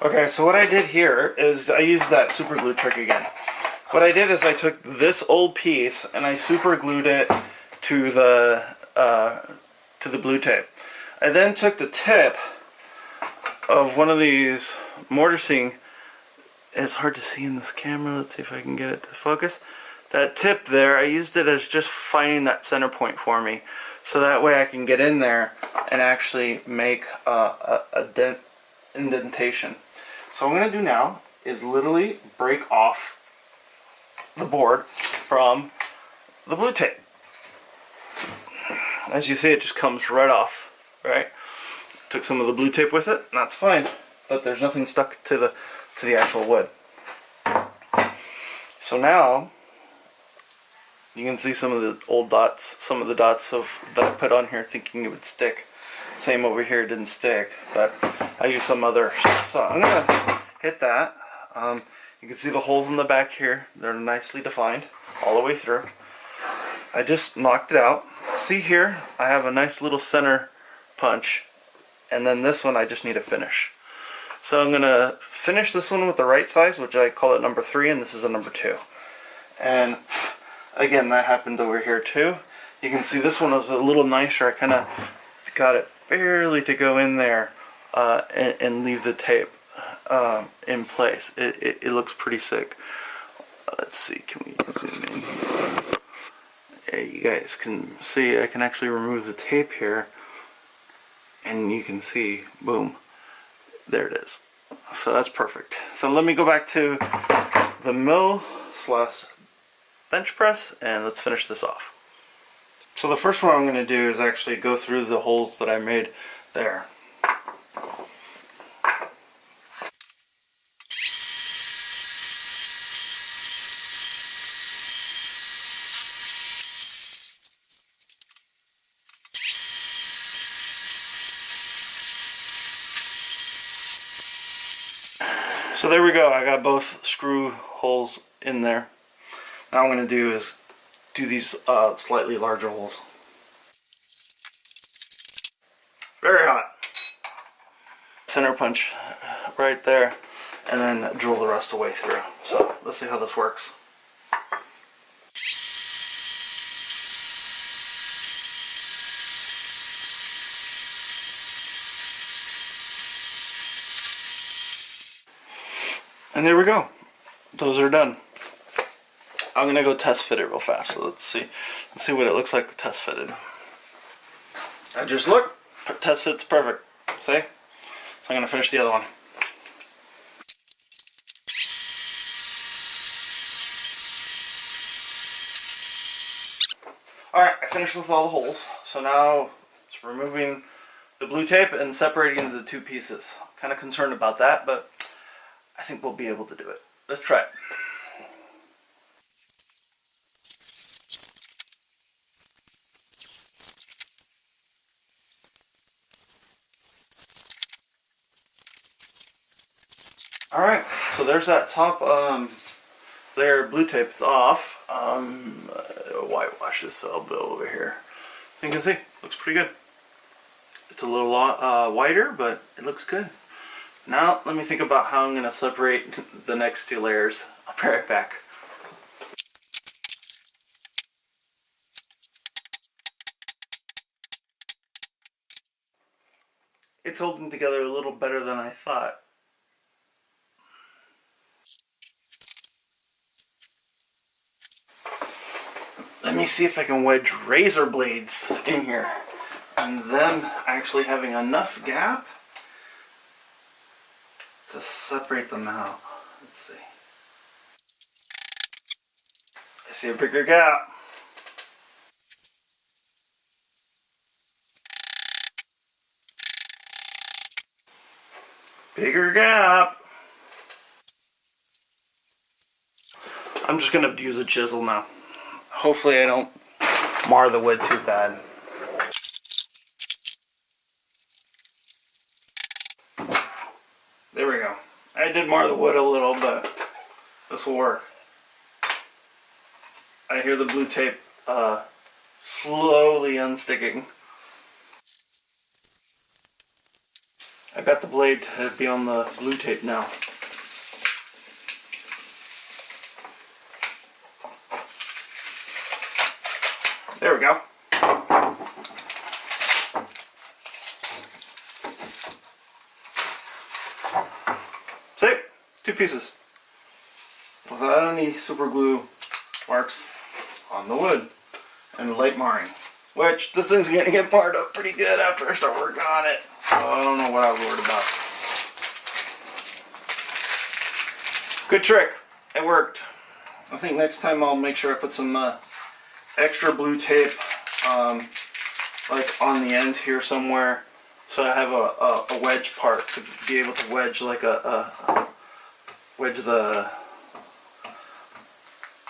Okay, so what I did here is I used that super glue trick again. What I did is I took this old piece and I super glued it to the blue tape. I then took the tip of one of these mortising. It's hard to see in this camera. Let's see if I can get it to focus. That tip there, I used it as just finding that center point for me, so that way I can get in there and actually make a indentation. So what I'm going to do now is literally break off the board from the blue tape. As you see, it just comes right off, right? Took some of the blue tape with it, and that's fine, but there's nothing stuck to the actual wood. So now you can see some of the old dots, some of the dots that I put on here thinking it would stick. Same over here, didn't stick, but I used some other. So I'm gonna hit that. You can see the holes in the back here. They're nicely defined all the way through. I just knocked it out. See here, I have a nice little center punch, and then this one I just need to finish. So I'm gonna finish this one with the right size, which I call it number 3, and this is a number 2. And again, that happened over here too. You can see this one was a little nicer. I kind of got it barely to go in there and leave the tape in place. It looks pretty sick. Let's see, can we zoom in here? Yeah, you guys can see I can actually remove the tape here, and you can see, boom, there it is. So that's perfect. So let me go back to the mill / bench press, and let's finish this off. So the first one I'm going to do is actually go through the holes that I made there. So there we go, I got both screw holes in there. Now what I'm going to do is do these slightly larger holes. Very hot. Center punch right there, and then drill the rest of the way through. So let's see how this works. And there we go. Those are done. I'm gonna go test fit it real fast. So let's see what it looks like test fitted. I just look. Test fit's perfect. See? So I'm gonna finish the other one. Alright, I finished with all the holes. So now it's removing the blue tape and separating into the two pieces. Kind of concerned about that, but I think we'll be able to do it. Let's try it. Alright, so there's that top layer of blue tape. It's off. Whitewash this elbow over here. So you can see, looks pretty good. It's a little wider, but it looks good. Now let me think about how I'm going to separate the next two layers. I'll be right back. It's holding together a little better than I thought. Let me see if I can wedge razor blades in here, and them actually having enough gap to separate them out. Let's see. I see a bigger gap. Bigger gap. I'm just going to use a chisel now. Hopefully I don't mar the wood too bad. There we go. I did mar the wood a little, but this will work. I hear the blue tape slowly unsticking. I got the blade to be on the glue tape now. There we go. See? 2 pieces. Without any super glue marks on the wood. And light marring. Which, this thing's going to get marred up pretty good after I start working on it. So I don't know what I was worried about. Good trick. It worked. I think next time I'll make sure I put some extra blue tape like on the ends here somewhere, so I have a wedge part to be able to wedge like wedge a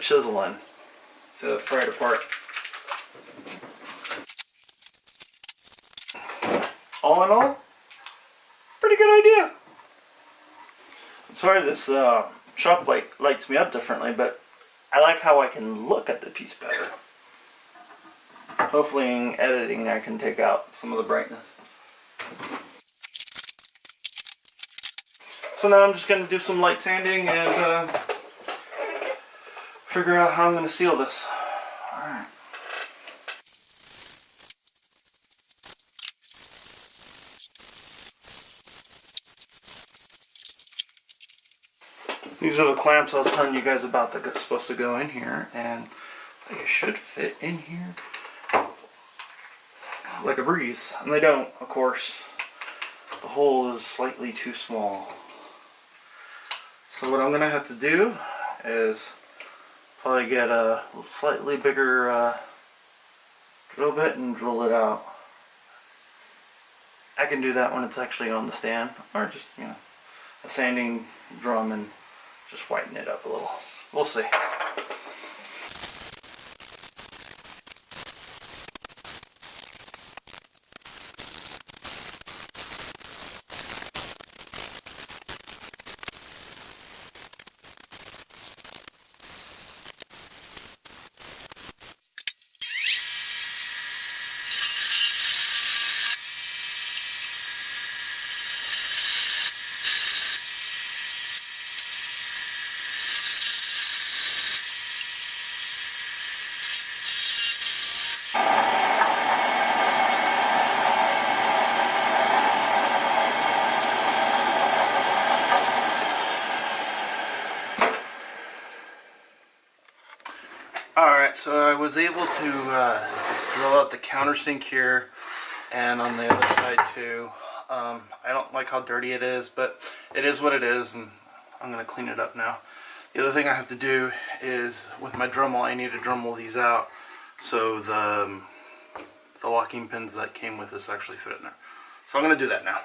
chisel in to pry it apart. All in all, pretty good idea. I'm sorry this shop light lights me up differently, but I like how I can look at the piece better. Hopefully in editing I can take out some of the brightness. So now I'm just going to do some light sanding and figure out how I'm going to seal this. Alright. These are the clamps I was telling you guys about that are supposed to go in here, and they should fit in here like a breeze. And they don't, of course. The hole is slightly too small. So what I'm going to have to do is probably get a slightly bigger drill bit and drill it out. I can do that when it's actually on the stand, or just, you know, a sanding drum and just whiten it up a little. We'll see. Alright, so I was able to drill out the countersink here and on the other side too. I don't like how dirty it is, but it is what it is, and I'm going to clean it up now. The other thing I have to do is, with my Dremel, I need to Dremel these out so the locking pins that came with this actually fit in there. So I'm going to do that now.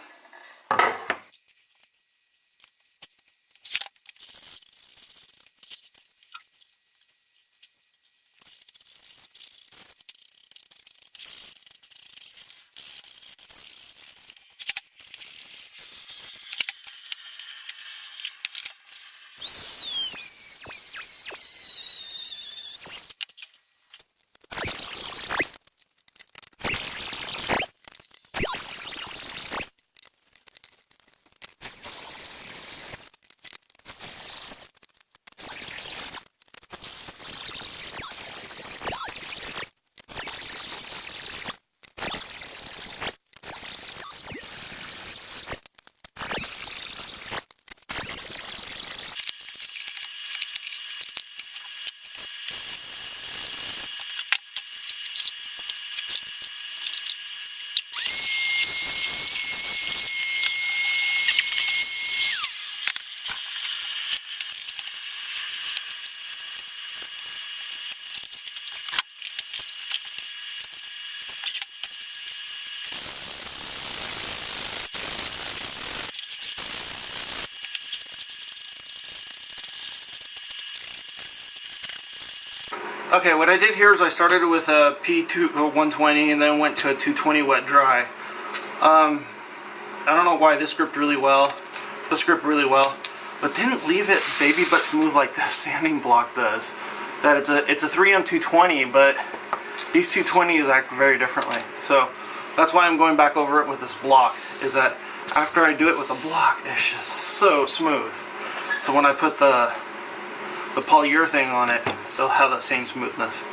Okay, what I did here is I started with a P120 and then went to a 220 wet dry. I don't know why this gripped really well. This gripped really well, but didn't leave it baby butt smooth like this sanding block does. That it's a 3M 220, but these 220s act very differently. So that's why I'm going back over it with this block. Is that after I do it with a block, it's just so smooth. So when I put the polyurethane on it, they'll have the same smoothness.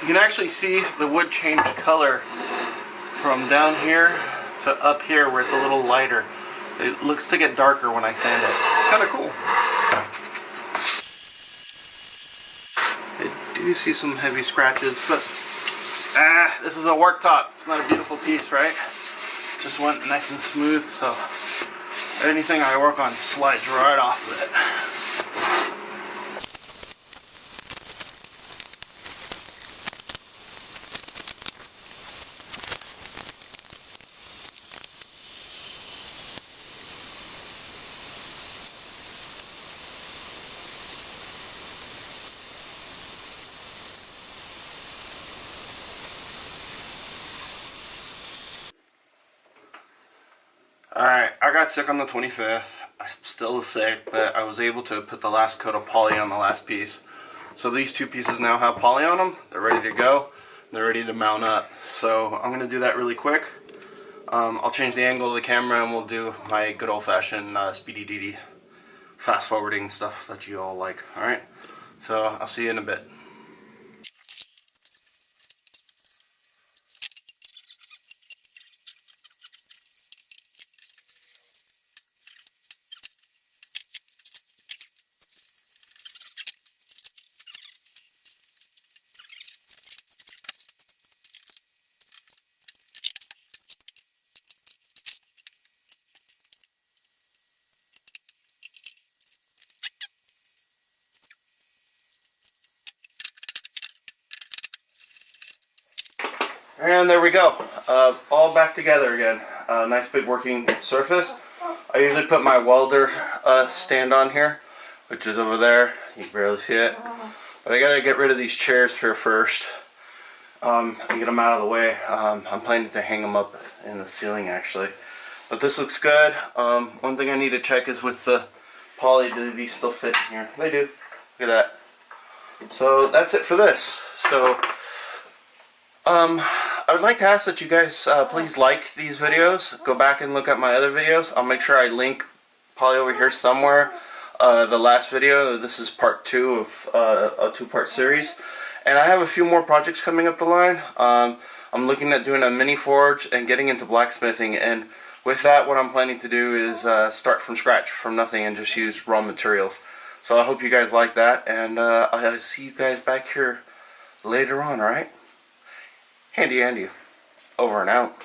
You can actually see the wood change color from down here to up here where it's a little lighter. It looks to get darker when I sand it. It's kind of cool. I do see some heavy scratches, but this is a worktop. It's not a beautiful piece, right? Just went nice and smooth, so anything I work on slides right off of it. Alright, I got sick on the 25th. I'm still sick, but I was able to put the last coat of poly on the last piece. So these two pieces now have poly on them. They're ready to go. They're ready to mount up. So I'm going to do that really quick. I'll change the angle of the camera and we'll do my good old-fashioned speedy DD fast forwarding stuff that you all like. Alright, so I'll see you in a bit. And there we go, all back together again. Nice big working surface. I usually put my welder stand on here, which is over there. You can barely see it. But I gotta get rid of these chairs here first and get them out of the way. I'm planning to hang them up in the ceiling actually. But this looks good. One thing I need to check is with the poly, do these still fit in here? They do. Look at that. So that's it for this. So I would like to ask that you guys please like these videos. Go back and look at my other videos. I'll make sure I link probably over here somewhere the last video. This is part 2 of a 2-part series. And I have a few more projects coming up the line. I'm looking at doing a mini forge and getting into blacksmithing. And with that, what I'm planning to do is start from scratch, from nothing, and just use raw materials. So I hope you guys like that. And I'll see you guys back here later on, alright? Handy Andy, over and out.